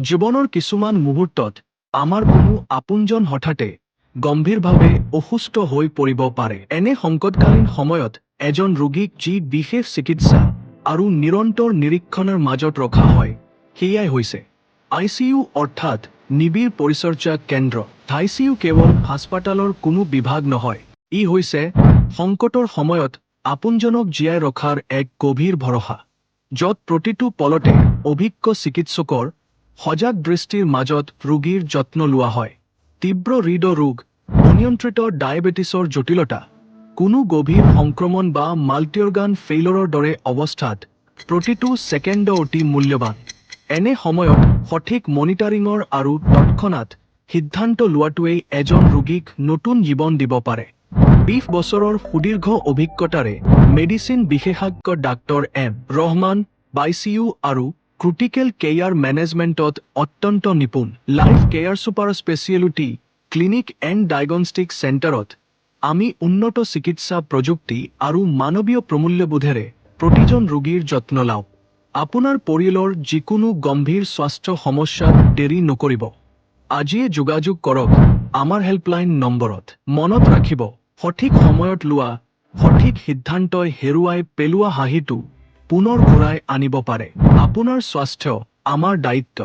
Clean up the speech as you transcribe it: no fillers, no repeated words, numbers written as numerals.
জীৱনৰ কিছুমান মুহূৰ্তত আমাৰ কোনো আপোনজন হঠাতে গম্ভীৰভাৱে অসুস্থ হৈ পৰিব পাৰে। এনে সংকটকালীন সময়ত এজন ৰোগীক যি বিশেষ চিকিৎসা আৰু নিৰন্তৰ নিৰীক্ষণৰ মাজত ৰখা হয়, সেয়াই হৈছে ICU অৰ্থাৎ নিবিড় পৰিচৰ্যা কেন্দ্ৰ। ICU কেৱল হাস্পাতালৰ কোনো বিভাগ নহয়, ই হৈছে সংকটৰ সময়ত আপোনজনক জীয়াই ৰখাৰ এক গভীৰ ভৰসা, য'ত প্ৰতিটো পলতে অভিজ্ঞ চিকিৎসকৰ সজাগ দৃষ্টিৰ মাজত ৰোগীৰ যত্ন লোৱা হয়। তীব্ৰ হৃদৰোগ, অনিয়ন্ত্ৰিত ডায়েবেটিছৰ জটিলতা, কোনো গভীৰ সংক্ৰমণ বা মাল্টিঅৰ্গান ফেইলৰৰ দৰে অৱস্থাত প্ৰতিটো ছেকেণ্ড অতি মূল্যৱান। এনে সময়ত সঠিক মনিটাৰিঙৰ আৰু তৎক্ষণাত সিদ্ধান্ত লোৱাটোৱেই এজন ৰোগীক নতুন জীৱন দিব পাৰে। 20 বছৰৰ সুদীৰ্ঘ অভিজ্ঞতাৰে মেডিচিন বিশেষজ্ঞ ডাক্তৰ এম ৰহমান ICU আৰু ক্ৰিটিকেল কেয়াৰ মেনেজমেণ্টত অত্যন্ত নিপুণ। Life care super speciality clinic and diagnostic চেণ্টাৰত আমি উন্নত চিকিৎসা প্ৰযুক্তি আৰু মানৱীয় প্ৰমূল্যবোধেৰে প্ৰতিজন ৰোগীৰ যত্ন লওঁ। আপোনাৰ পৰিয়ালৰ যিকোনো গম্ভীৰ স্বাস্থ্য সমস্যাত দেৰি নকৰিব। আজিয়ে যোগাযোগ কৰক আমাৰ হেল্পলাইন নম্বৰত। মনত ৰাখিব, সঠিক সময়ত লোৱা সঠিক সিদ্ধান্তই হেৰুৱাই পেলোৱা হাঁহিটো পুনৰ ঘূৰাই আনিব পাৰে। আপোনাৰ স্বাস্থ্য আমাৰ দায়িত্ব।